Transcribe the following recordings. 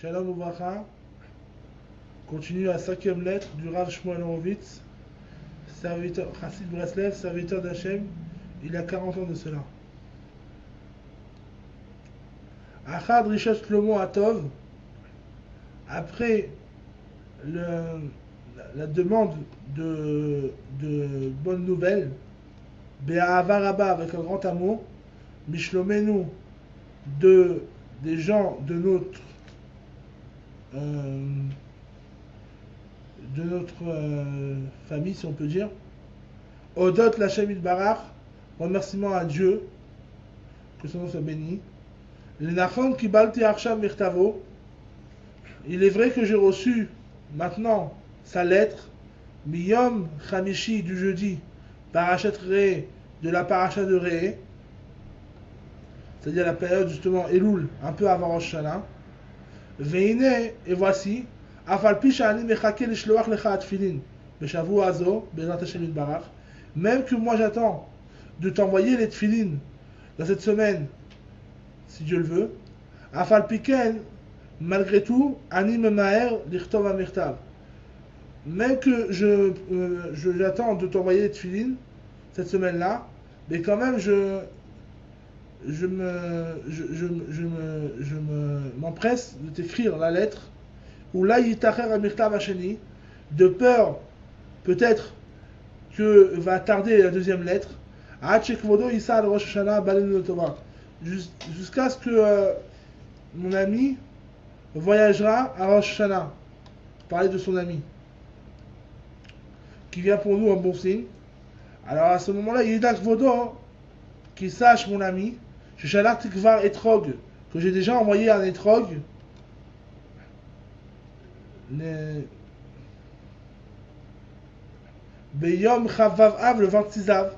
Shalom Ouvracha continue la cinquième lettre du Rav Shmuel Horowitz, serviteur, Chassid Breslev, serviteur d'Hachem, il y a 40 ans de cela. Achad Rishot Shlomo Atov, après la demande de bonnes nouvelles, Be'ahava Rabba, avec un grand amour, Mishlomenu, des gens de notre famille, si on peut dire, Odot Lachem Barach, remerciement à Dieu, que son nom soit béni. Les Nachon Kibalti Arsham Mirtavo, il est vrai que j'ai reçu maintenant sa lettre, Miyom Chamishi, du jeudi, Parashat Re'eh, de la Parashat de Re'eh, c'est-à-dire la période justement Elul, un peu avant Rosh Hashanah. Veine, et voici, Afalpi Shani Mechake Lishloach Lecha Atfilin, Beshavu Azo, Bezrat Hashem Barach, même que moi j'attends de t'envoyer les tfilin dans cette semaine, si Dieu le veut, Afalpiken, malgré tout, Ani Memaher Lichtov Amirtav, même que j'attends de t'envoyer les tfilin cette semaine-là, mais quand même m'empresse de t'écrire la lettre, ou là yitacher amirtav hasheni, de peur peut-être que va tarder la deuxième lettre, jusqu'à ce que mon ami voyagera à Rosh Hashanah, parler de son ami, qui vient pour nous un bon signe. Alors à ce moment-là, Yidak Vodo, qu'il sache mon ami, je shalach tikvar etrog, que j'ai déjà envoyé un etrog, Beyom Chavav Av, le 26 Av,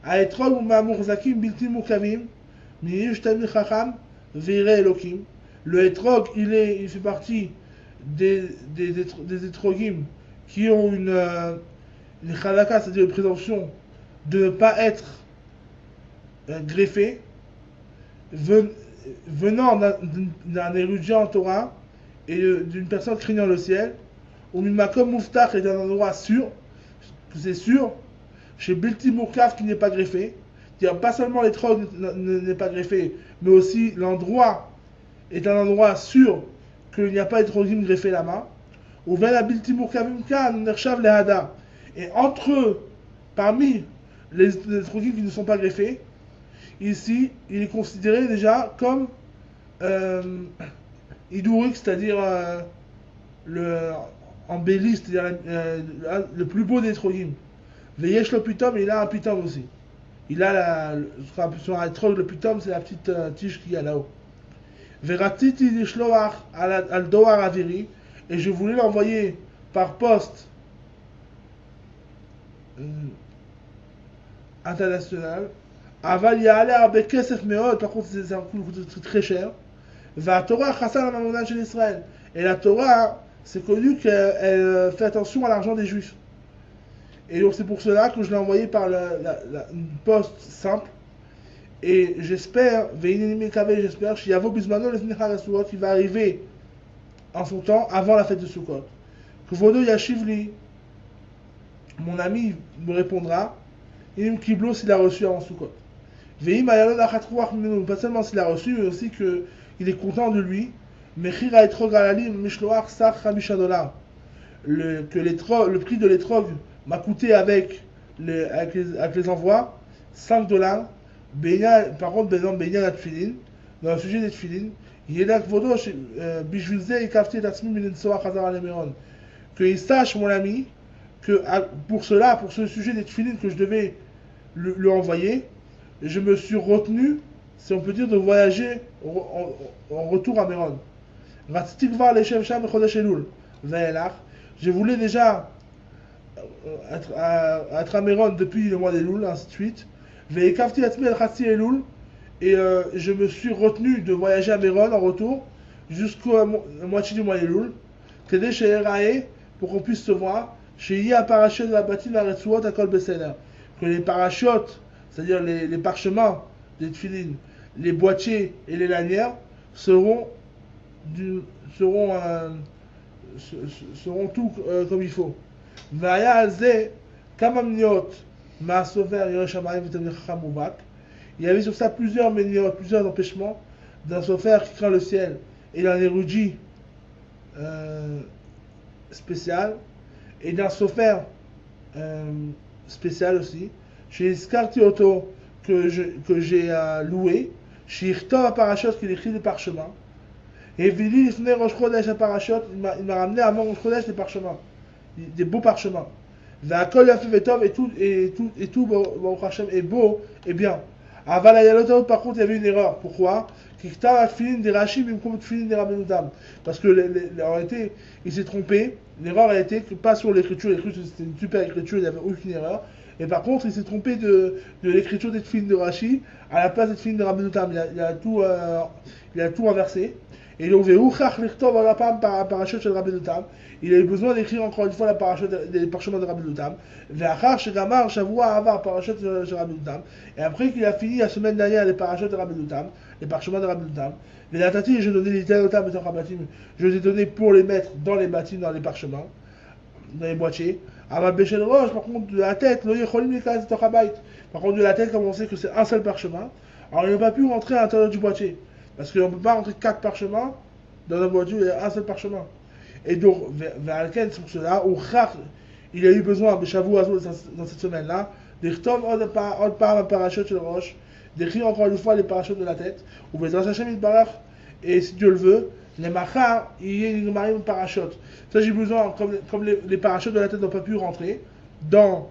à etrog ou ma'amur zakim bilti mukavim, miyish tamil chacham, veire elokim. Le etrog, il fait partie des etrogim qui ont une chalaka, c'est-à-dire une présomption de ne pas être greffé, venant d'un érudit en Torah et d'une personne craignant le ciel, ou Mimakom Muftach est un endroit sûr, que c'est sûr, chez Bilti Mourkaf qui n'est pas greffé, c'est-à-dire pas seulement l'étrog n'est pas greffé, mais aussi l'endroit est un endroit sûr qu'il n'y a pas d'étrogim greffé là-bas, ou Vela Bilti Mourkavim Kan, Nershav Lehada, et entre eux, parmi les étrogim qui ne sont pas greffés, ici, il est considéré déjà comme Idourik, c'est-à-dire le embelli, c'est-à-dire le plus beau des Trogim. Veyesh le putom, il a un putom aussi. Il a sur un trog, le putom, c'est la petite tige qu'il y a là-haut. Veratiti lishloach al doar aviri, et je voulais l'envoyer par poste international. Aval ya'ale arbe kesef meod, par contre c'est un coût très cher. Va Torah chassan la mamonah chez Israël. Et la Torah, c'est connu qu'elle fait attention à l'argent des Juifs. Et donc c'est pour cela que je l'ai envoyé par une poste simple. Et j'espère, j'espère, Shiavo Bismano qui va arriver en son temps avant la fête de Sukkot. Que Vodo Yashivli, mon ami, me répondra. Il Kiblo s'il a reçu avant Sukkot. Pas seulement s'il a reçu, mais aussi qu'il est content de lui. Le prix de l'étrog m'a coûté avec les envois 5 $. Par contre, dans le sujet des tfilin, qu'il sache, mon ami, que pour ce sujet des tfilin que je devais lui envoyer, je me suis retenu, si on peut dire, de voyager en retour à Méron. Je voulais déjà être à Méron depuis le mois d'Elul, ainsi de suite. Et je me suis retenu de voyager à Méron en retour jusqu'à la moitié du mois d'Elul, pour qu'on puisse se voir. Que les parachutes, c'est-à-dire les parchemins des tfilin, les boîtiers et les lanières seront du- seront, seront tout comme il faut. והיה על זה כמה מניעות מהסופר ירא שמיים ותלמיד חכם מובהק. Il y avait sur ça plusieurs meniot, plusieurs empêchements d'un sofer qui craint le ciel et d'un érudit spécial et d'un sofer spécial aussi. Chez Skarti Auto que j'ai loué, chez Irtov à Parachot qui écrit des parchemins. Et Vili Lifnei Rosh Chodesh à Parachot, il m'a ramené avant Rosh Chodesh des parchemins, des beaux parchemins. V'akol Yafé Vetov et tout Baruch Hashem est beau et bien. Aval Ayalotaot, par contre, il y avait une erreur. Pourquoi? Parce que en réalité, il s'est trompé. L'erreur a été que pas sur l'écriture. L'écriture, c'était une super écriture, il n'y avait aucune erreur. Et par contre, il s'est trompé de l'écriture des films de Rashi à la place des films de Rabbeinu Tam. Il a tout inversé. Et donc, il a eu besoin d'écrire encore une fois la des parchemins de Rabbeinu Tam. Et après qu'il a fini la semaine dernière les parachutes de Rabbeinu Tam, les parchemins de Rabbeinu Tam, j'ai donné les Tanotam et Torchabatim, je les ai donnés pour les mettre dans les bâtiments, dans les parchemins, dans les boîtiers. Par contre, de la tête, par contre, de la tête, comme on sait que c'est un seul parchemin, alors ils n'ont pas pu rentrer à l'intérieur du boîtier. Parce qu'on ne peut pas rentrer 4 parchemins dans un boîtier, il y a un seul parchemin. Et donc, c'est pour cela, il a eu besoin de Shavu Azul dans cette semaine-là, d'écrire encore une fois les parachutes de la tête, ou et si Dieu le veut, les machar, il y a une parachute. Ça, j'ai besoin, comme les parachutes de la tête n'ont pas pu rentrer dans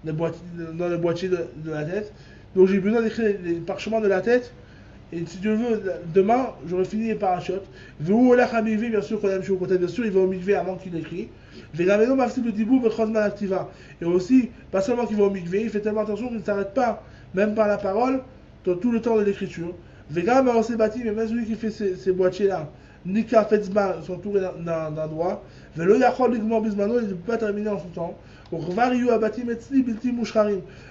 le boîtier de la tête, donc j'ai besoin d'écrire les parchemins de la tête. Et si Dieu veut, demain, j'aurai fini les parachutes. Bien sûr, bien sûr, il va au mikvé avant qu'il écrit. Et aussi, pas seulement qu'il va au mikvé, il fait tellement attention qu'il ne s'arrête pas, même par la parole, dans tout le temps de l'écriture. Mais même celui qui fait ces boîtiers-là, Nika Fetzba, sont entourés d'un doigt. Il ne peut pas terminer en son temps.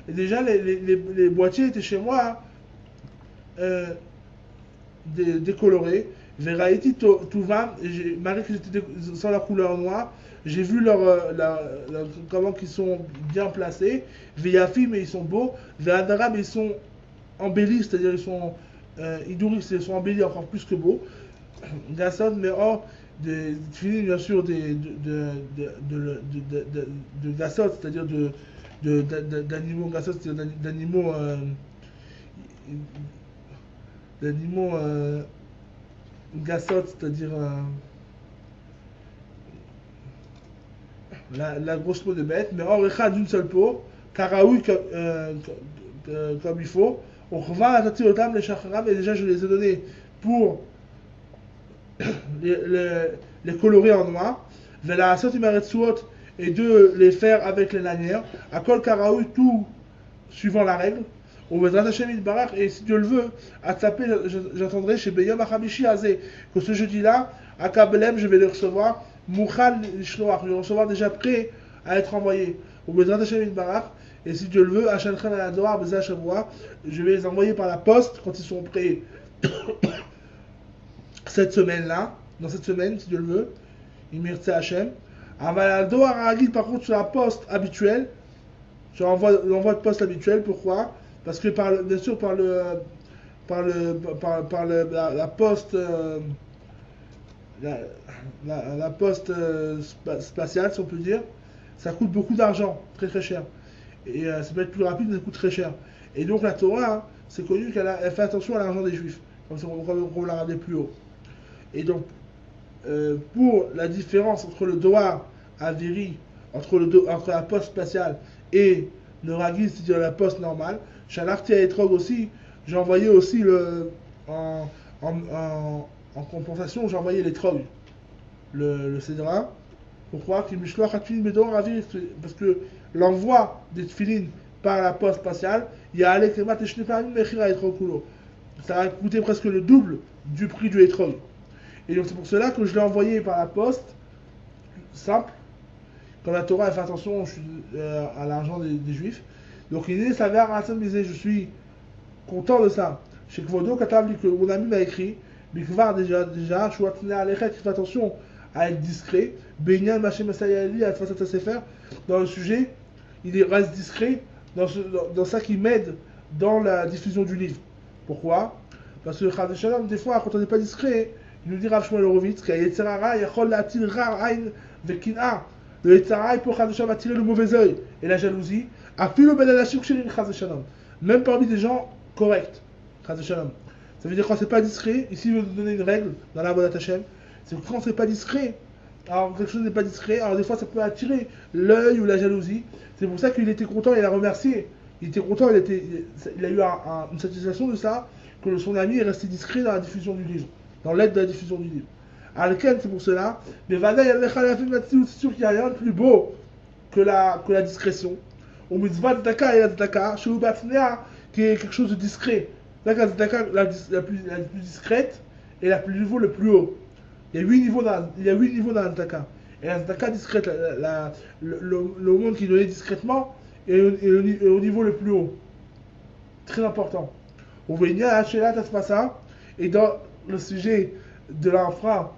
Et déjà, les boîtiers étaient chez moi. Décolorés. Veraïti Touvam, malgré qu'ils étaient sans la couleur noire, j'ai vu comment ils sont bien placés. Veyafi, mais ils sont beaux. Veadara, mais ils sont embellis, c'est-à-dire ils sont idouris, ils sont embellis encore plus que beaux. Gasson, mais fini bien sûr de Gasson, c'est-à-dire d'animaux Gasson, c'est-à-dire d'animaux gassot, c'est-à-dire la grosse peau de bête, mais orecha d'une seule peau, karaoui comme il faut. On revend la tati otam les chacharam, et déjà je les ai donnés pour les colorer en noir. Vela asot imaretsuot, et de les faire avec les lanières. À kol karaoui, tout suivant la règle. Et si Dieu le veut, à taper, j'attendrai chez Beyom Achamishi Azé, que ce jeudi-là, à Kabelem, je vais les recevoir, Mouchal Shloach, je vais les recevoir déjà prêt à être envoyé. Et si Dieu le veut, à Shanchan Alador, je vais les envoyer par la poste quand ils sont prêts cette semaine-là, dans cette semaine, si Dieu le veut, Imirtse Hashem. Aval Ragil, par contre, sur la poste habituelle, je l'envoi de poste habituel, pourquoi? Parce que bien sûr par la poste la poste spatiale, si on peut dire, ça coûte beaucoup d'argent, très très cher. Et ça peut être plus rapide, mais ça coûte très cher. Et donc la Torah, hein, c'est connu qu'elle fait attention à l'argent des Juifs, comme on l'a regardé plus haut. Et donc pour la différence entre le Doar Aviri, entre la poste spatiale et le Ragil, c'est-à-dire la poste normale, Shalachti à Etrog aussi, j'ai envoyé aussi en compensation, j'ai envoyé l'Etrog, le Cédra. Pourquoi? Parce que l'envoi des tfilines par la poste spatiale, il y a allé ça a coûté presque le double du prix du Etrog. Et donc c'est pour cela que je l'ai envoyé par la poste, simple, quand la Torah elle fait attention à l'argent des Juifs. Donc il s'avère je suis content de ça. Chez Kvodo Katav, que mon ami m'a écrit Bikvar déjà, Chouatne Alechet, qui fait attention à être discret. Benyan Machem Masayali, à face à Sefer, dans le sujet, il reste discret dans ça qui m'aide dans la diffusion du livre. Pourquoi? Parce que Chad Shalom, des fois, quand on n'est pas discret, il nous dit Rav Shmuel Horowitz, qu'il y a Yetzerara, Yachol Latil Ra Ain Vekina. Le Yetzerara, il peut Chad Shalom attirer le mauvais œil et la jalousie. Afilo Ben Anashim Kshirin Chad Shalom. Même parmi des gens corrects. Chad Shalom. Ça veut dire quand c'est pas discret, ici il veut nous donner une règle dans la Avodat Hashem, c'est que quand c'est pas discret, alors quelque chose n'est pas discret, alors des fois ça peut attirer l'œil ou la jalousie. C'est pour ça qu'il était content, il a remercié. Il était content, il a eu une satisfaction de ça, que son ami est resté discret dans la diffusion du livre, dans l'aide de la diffusion du livre. Alken, c'est pour cela, mais Vada c'est sûr qu'il n'y a rien de plus beau que la discrétion. Au mitzvah Daka et la Daka, chez Ubatnea, qui est quelque chose de discret. La plus discrète et la plus niveau le plus haut. Il y a 8 niveaux dans la Zdaka. Et la Zdaka discrète, le monde qui est donné discrètement est au niveau le plus haut. Très important. On voit une Hachela Tasmasa, et dans le sujet de l'enfant,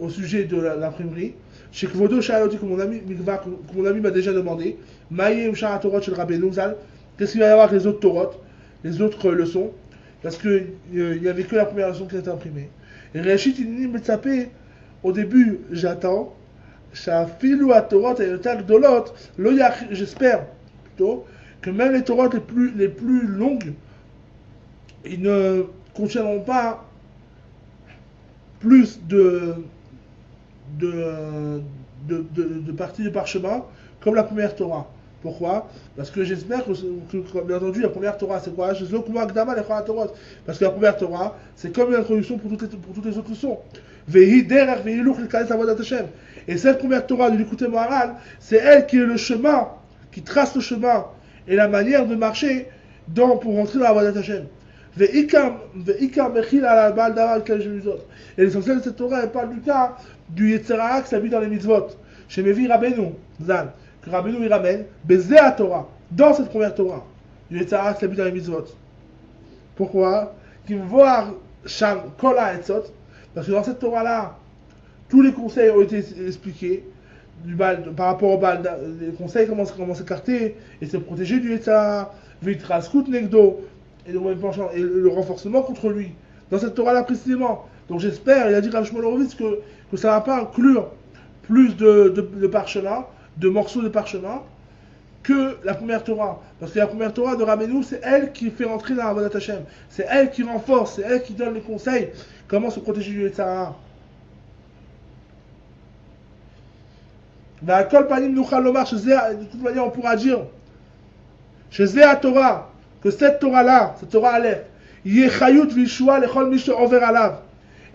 au sujet de l'imprimerie, chez Kvodo Shayoti, que mon ami m'a déjà demandé, Maïe Shara Torot chez le Rabbeinu Zal, qu'est-ce qu'il va y avoir avec les autres Torot, les autres leçons? Parce qu'il n'y avait que la première leçon qui a été imprimée. Et Réchit, il dit, au début, j'attends, j'espère plutôt, que même les Torot les plus longues, ils ne contiendront pas plus de parties de parchemin comme la première Torah. Pourquoi? Parce que j'espère que, bien entendu, la première Torah, c'est quoi? Parce que la première Torah, c'est comme une introduction pour toutes les autres leçons. Et cette première Torah de l'écouter Moharan, c'est elle qui est le chemin, qui trace le chemin et la manière de marcher pour rentrer dans la Avodat Hashem. Et l'essentiel de cette Torah, elle parle du cas du Yetzerara qui s'habille dans les mitzvot. Chez Mevi Rabbeinu, Zan. Que Rabbeinu il ramène, Bezé à Torah, dans cette première Torah, du Yetzirah qui s'habite dans les mitzvot. Pourquoi? Qu'il va voir Sham Kola Etzot, parce que dans cette Torah-là, tous les conseils ont été expliqués, par rapport au Baal, les conseils comment s'écarter et se protéger du Yetzirah, Vitraskut Negdo, et le renforcement contre lui, dans cette Torah-là précisément. Donc j'espère, il a dit Rav Shmuel Horowitz que ça ne va pas inclure plus de parchemin, de morceaux de parchemin que la première Torah. Parce que la première Torah de Rabbeinu, c'est elle qui fait rentrer dans la Avodat Hashem. C'est elle qui renforce, c'est elle qui donne les conseils. Comment se protéger du Yetzirah. De toute manière, on pourra dire chez Zéa Torah, que cette Torah-là, cette Torah Aleph, elle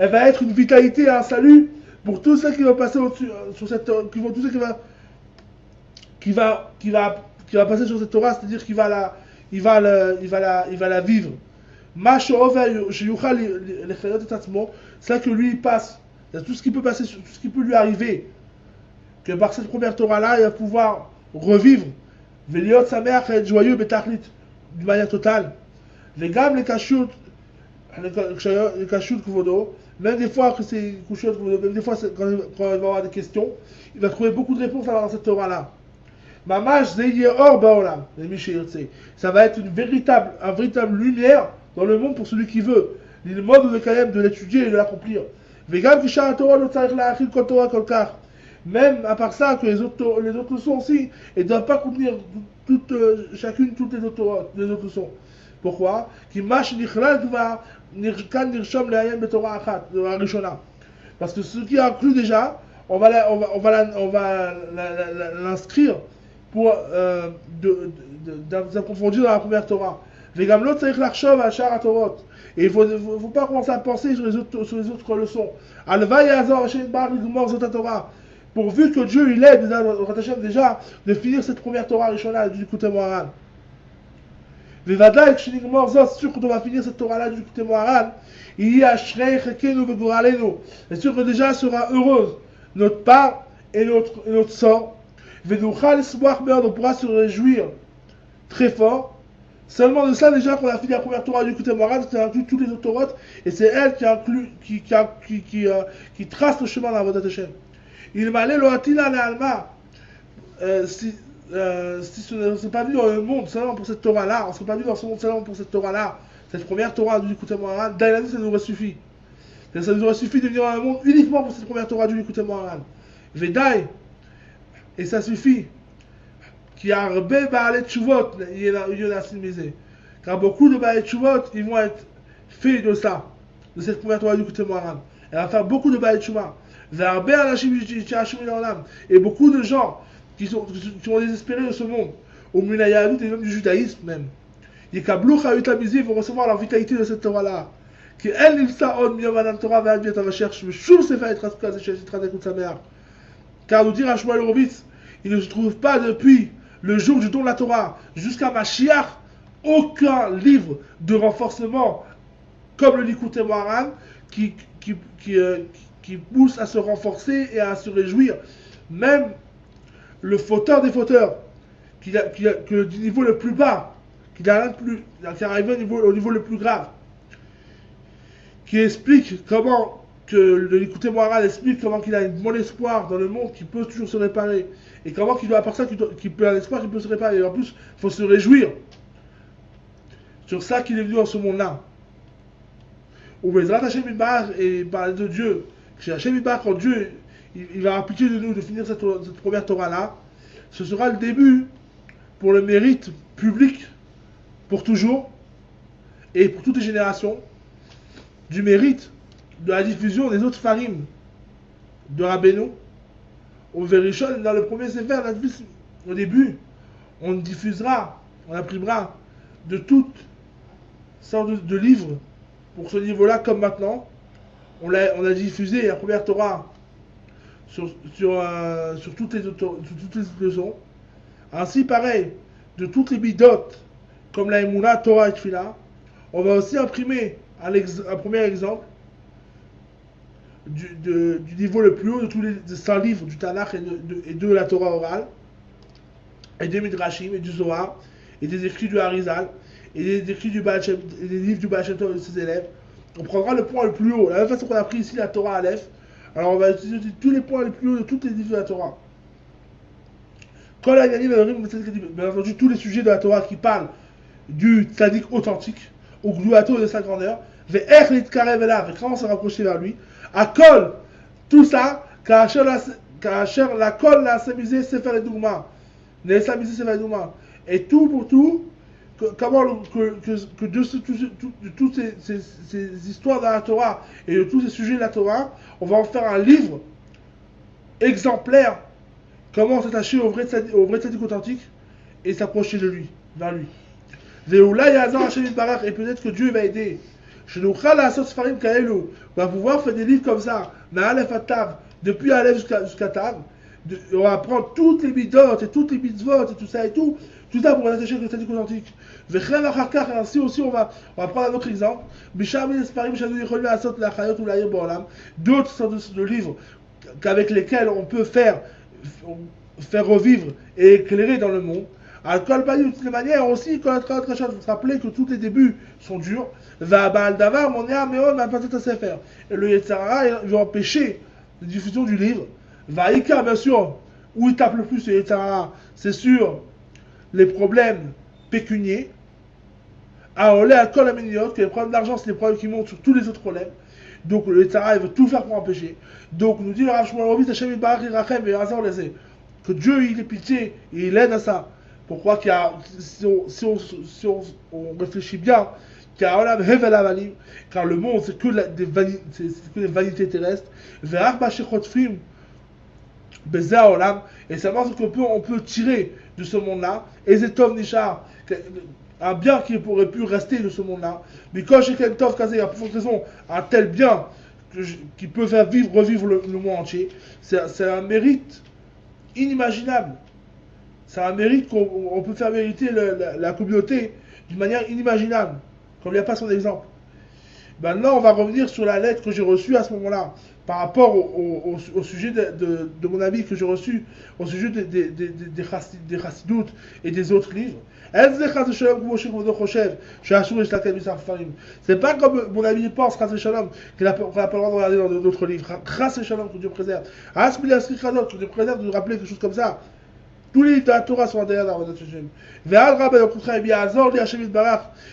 va être une vitalité et un salut pour tous ceux qui vont passer sur cette tous ceux qui va passer sur cette Torah, c'est-à-dire qu'il va la vivre. Ça que lui il passe, tout ce qui peut passer, tout ce qui peut lui arriver, que par cette première Torah-là, il va pouvoir revivre, Veliot Sameach et être joyeux, Betachlit, d'une manière totale. Les gammes, les kashout Kvodo, même des fois que c'est kashout Kvodo, même des fois quand il va avoir des questions, il va trouver beaucoup de réponses dans cette Torah-là. Mamash Zeyye Or Baolam, ça va être une véritable lumière dans le monde pour celui qui veut. Il mode de l'étudier et de l'accomplir. Vegam Kisha Torah no tzarich la'achil kol Torah kol kach. Même à part ça, que les autres leçons aussi, elles ne doivent pas contenir toutes les autres leçons. Pourquoi? Parce que ce qui est inclus déjà, on va l'inscrire pour d'approfondir dans la première Torah. Et il ne faut pas commencer à penser sur les autres leçons. Pourvu que Dieu il aide déjà de finir cette première Torah Rishona du Likutei Moharan. C'est sûr qu'on va finir cette Torah-là du Likutei Moharan. C'est sûr que déjà sera heureuse notre part et notre sort. On pourra se réjouir très fort. Seulement de ça, déjà, qu'on a fini la première Torah du Écoutez Moharan, ça inclut toutes les autres Torotes, et c'est elle qui inclut, qui trace le chemin dans la Vodat Hashem. Il m'a allé le Hatila le Alma, si ce n'est pas venu dans le monde seulement pour cette Torah-là, on ne serait pas venu dans ce monde seulement pour cette Torah-là, cette première Torah du Écoutez Moharan, Daïlani, ça nous aurait suffi. Ça nous aurait suffi de venir dans le monde uniquement pour cette première Torah du Écoutez Moharan. Vedaï, et ça suffit. Qui a rebé Baalei Tshuvot, il y en a simisé. Car beaucoup de Baalei Tshuvot, ils vont être faits de ça, de cette première Torah du Écoutez Moharan. Elle va faire beaucoup de Baalei Tshuvah. Et beaucoup de gens qui sont désespérés de ce monde, au Munayahut et même du judaïsme même. Ils vont recevoir la vitalité de cette Torah-là. Car nous dit à Shmuel Horowitz, il ne se trouve pas depuis le jour du don de la Torah jusqu'à Mashiach aucun livre de renforcement comme le Likutei Moharan qui pousse à se renforcer et à se réjouir. Même le fauteur des fauteurs, que du niveau le plus bas, qui est arrivé au niveau le plus grave, qui explique comment, que le Likutei Moharan explique comment qu'il a un bon espoir dans le monde qui peut toujours se réparer, et comment qu'il doit, à part ça, qu'il peut avoir un espoir qui peut se réparer, et en plus, il faut se réjouir sur ça qu'il est venu dans ce monde-là. Ou Bezrat Hashem Yitbarach, et parler de Dieu, chez Hashem Yitbarach, quand Dieu il va avoir pitié de nous de finir cette première Torah-là, ce sera le début pour le mérite public, pour toujours, et pour toutes les générations, du mérite de la diffusion des autres farim de Rabbeinu. Au Verishon, dans le premier Sefer, au début, on diffusera, on imprimera de toutes sortes de livres pour ce niveau-là, comme maintenant. On a diffusé la première Torah sur toutes les leçons. Ainsi, pareil, de toutes les bidotes, comme la Emouna, Torah et Tfila, on va aussi imprimer un premier exemple du niveau le plus haut de tous les 100 livres du Tanakh et de la Torah orale, et des Midrashim, et du Zohar, et des écrits du Harizal, et des écrits du Baal Shem, et des livres du Baal Shem Tov et de ses élèves. On prendra le point le plus haut, de la même façon qu'on a pris ici la Torah Aleph, alors on va utiliser tous les points les plus hauts de tous les livres de la Torah. Quand la Yanim, bien entendu, tous les sujets de la Torah qui parlent du tzaddik authentique, au gluato de sa grandeur, comment se rapprocher vers lui, à Kol, tout ça, Kacher la Kol la Semisé Sefer et Dougma, et tout pour tout, comment que de toutes ces histoires de la Torah et de tous ces sujets de la Torah, on va en faire un livre exemplaire, comment s'attacher au vrai tzaddik authentique et s'approcher de lui, vers lui. Et peut-être que Dieu va aider. On va pouvoir faire des livres comme ça, depuis Aleph jusqu'à Tav. On va prendre toutes les bidotes et toutes les mitzvot et tout ça ça pour attacher le tzaddik authentique. Et ainsi aussi on va prendre un autre exemple. D'autres sortes de livres avec lesquels on peut faire revivre et éclairer dans le monde. De toutes les manières aussi, il faut se rappeler que tous les débuts sont durs. Et le Yetzirah il va empêcher la diffusion du livre. Vaïka, bien sûr, où il tape le plus le Yetzirah, c'est sur les problèmes pécuniers. Aolé à Kol Aminiot, que les problèmes d'argent, c'est les problèmes qui montent sur tous les autres problèmes. Donc le Yetzirah il veut tout faire pour empêcher. Donc nous dit le Rav Shmuel Horowitz, Hashem Yitbarach Yirachem Ve'yazor Lezeh, que Dieu il est pitié et il aide à ça. Pourquoi si on réfléchit bien, car le monde c'est que des vanités terrestres, et savoir ce qu'on peut tirer de ce monde-là, et Zetov Nishar, un bien qui aurait pu rester de ce monde-là, mais quand chez Tov Kazé, il y a pour raison un tel bien qui peut faire revivre le monde entier, c'est un mérite inimaginable. C'est un mérite qu'on peut faire mériter la communauté d'une manière inimaginable, comme il n'y a pas son exemple. Maintenant, on va revenir sur la lettre que j'ai reçue à ce moment-là, par rapport au sujet de mon avis que j'ai reçu, au sujet des chassidoutes et des autres livres. C'est pas comme mon ami pense, qu'il n'a pas le droit de regarder dans d'autres livres. Que Dieu préserve. Que Dieu préserve de rappeler quelque chose comme ça. Tous les livres de la Torah sont derrière la Avodat Hashem. Au contraire,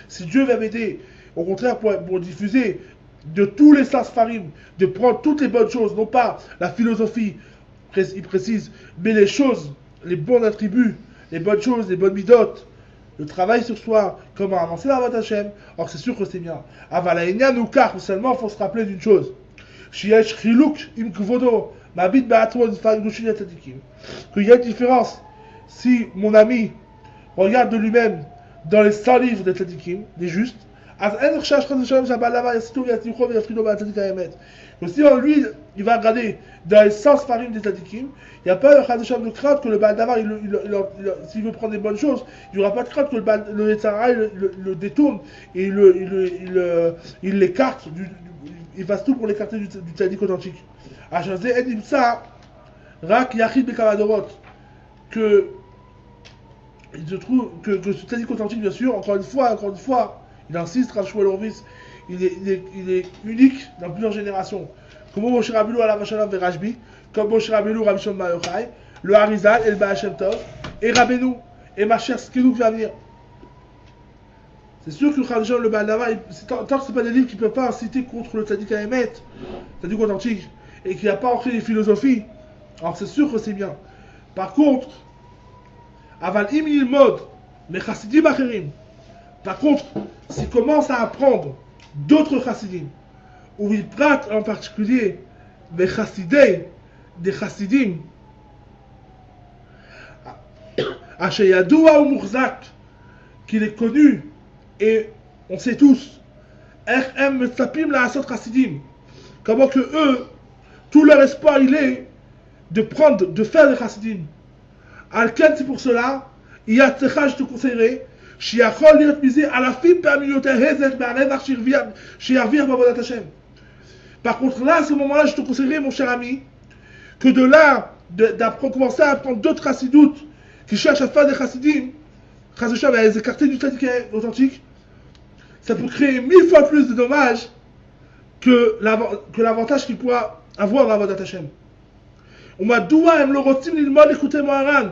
si Dieu va m'aider, au contraire, pour diffuser de tous les sens farim, de prendre toutes les bonnes choses, non pas la philosophie, il précise, mais les choses, les bons attributs, les bonnes choses, les bonnes midotes, le travail sur soi, comment avancer la Avodat Hashem. Or, c'est sûr que c'est bien. Avalaïnia nous car, seulement, il faut se rappeler d'une chose. Shiesh chiluk im kvodo, mabit ba'atron farigushin atadikim. Qu'il y a une différence. Si mon ami regarde de lui-même dans les 100 livres des tzadikim, des justes, que si lui, il va regarder dans les 100 farim des tzadikim, il n'y a pas de crainte que le Baal Davar, s'il veut prendre des bonnes choses, il n'y aura pas de crainte que le Yetzara le détourne et il l'écarte, il fasse tout pour l'écarter du tzadik authentique. Que il se trouve que ce tzadik authentique, bien sûr, encore une fois, il insiste, Rav Shmuel Horowitz, il est unique dans plusieurs générations. Comme Moshe Rabbeinu Alav Hashalom et Rashbi, comme Moshe Rabbeinu, Rabbi Shimon Bar Yochai, le Harizal et le Baal Shem Tov, et Rabbeinu, et Mashiach Tzidkenu qui va venir. C'est sûr que le Baal Davar, tant que ce n'est pas des livres qui ne peuvent pas inciter contre le tzadik à émettre, tzadik authentique, et qui n'a pas ancré les philosophies, alors c'est sûr que c'est bien. Par contre, Aval im ilmod, mais chassidim acherim. Par contre, s'il commence à apprendre d'autres chassidim, ou il prate en particulier des chassidés, des chassidim, Asheyadoua ou Murzak, qu'il est connu, et on sait tous, comment que eux, tout leur espoir il est de faire des chassidim. Alken, c'est pour cela, il y a tsecha, je te conseillerais, שיכול להיות מזה אלפים פעמים יותר הזק מהרווח שירוויח בעבודת השם. Par contre, là, à ce moment-là, je te conseillerais, mon cher ami, que de là, commencer à apprendre d'autres chassidoutes qui cherchent à faire des chassidim, à les écarter du tzaddik authentique, ça peut créer 1000 fois plus de dommages que l'avantage qu'il pourra avoir dans l'avodat Hashem. On m'a dit, aime le rotim l'ilmod l'écouter Moharan.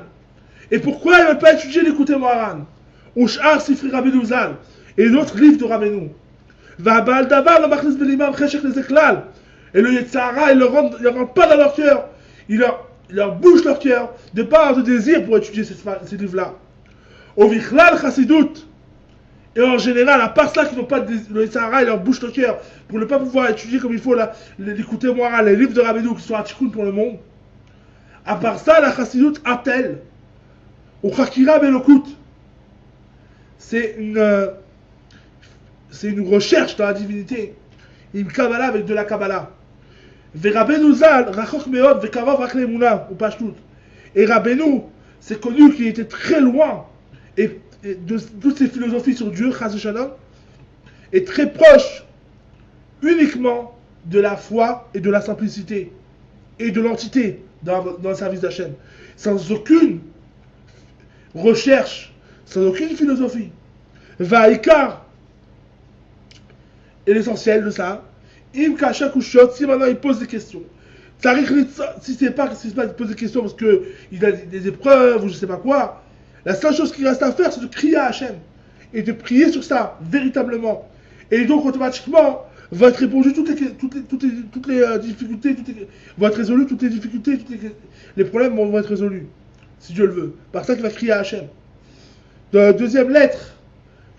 Et pourquoi il ne veut pas étudier l'écouter Moharan? Ou Sh'ar Sifri Rabbeinu Zal, et d'autres livres de Rabbeinu. Va Baal Davar le machlis belimam cheshek les eklal. Et le Yetzara, il ne rentre pas dans leur cœur. Il leur bouche leur cœur de pas avoir de désir pour étudier ces livres-là. Au Vichlal Chassidut. Et en général, à part ça, qu'ils n'ont pas le Yetzara, il leur bouche le cœur pour ne pas pouvoir étudier comme il faut l'écouter moi, les livres de Rabbeinu qui sont articulés pour le monde. À part ça, la Chassidut a-t-elle au Chakira Belokut. C'est une recherche dans la divinité. Une Kabbalah avec de la Kabbalah. Et Rabbeinu Zal, Rachok Meod, Vekarov Rak Lemuna, ou Pashtout. Et Rabbeinu, c'est connu qu'il était très loin et de toutes ces philosophies sur Dieu, Chas Shalom, est très proche uniquement de la foi et de la simplicité et de l'entité dans le service d'Hachem. Sans aucune recherche, sans aucune philosophie. Vaïkar est l'essentiel de ça. Im Kachak ou Shot, si maintenant il pose des questions. Si c'est pas qu'il pose des questions parce qu'il a des épreuves ou je sais pas quoi, la seule chose qui reste à faire c'est de crier à Hachem et de prier sur ça, véritablement. Et donc automatiquement va être répondu toutes les difficultés, vont être résolues, toutes les difficultés, les problèmes vont être résolus, si Dieu le veut. Par ça qu'il va crier à Hachem. Dans la deuxième lettre,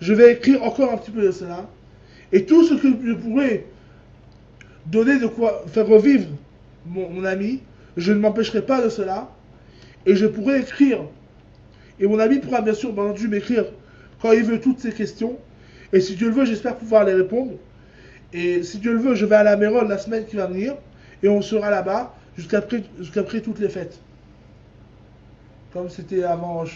je vais écrire encore un petit peu de cela. Et tout ce que je pourrais donner de quoi faire revivre mon ami, je ne m'empêcherai pas de cela. Et je pourrais écrire. Et mon ami pourra bien sûr, bien entendu, m'écrire quand il veut toutes ces questions. Et si Dieu le veut, j'espère pouvoir les répondre. Et si Dieu le veut, je vais à la Méron la semaine qui va venir. Et on sera là-bas jusqu'après toutes les fêtes. Comme c'était avant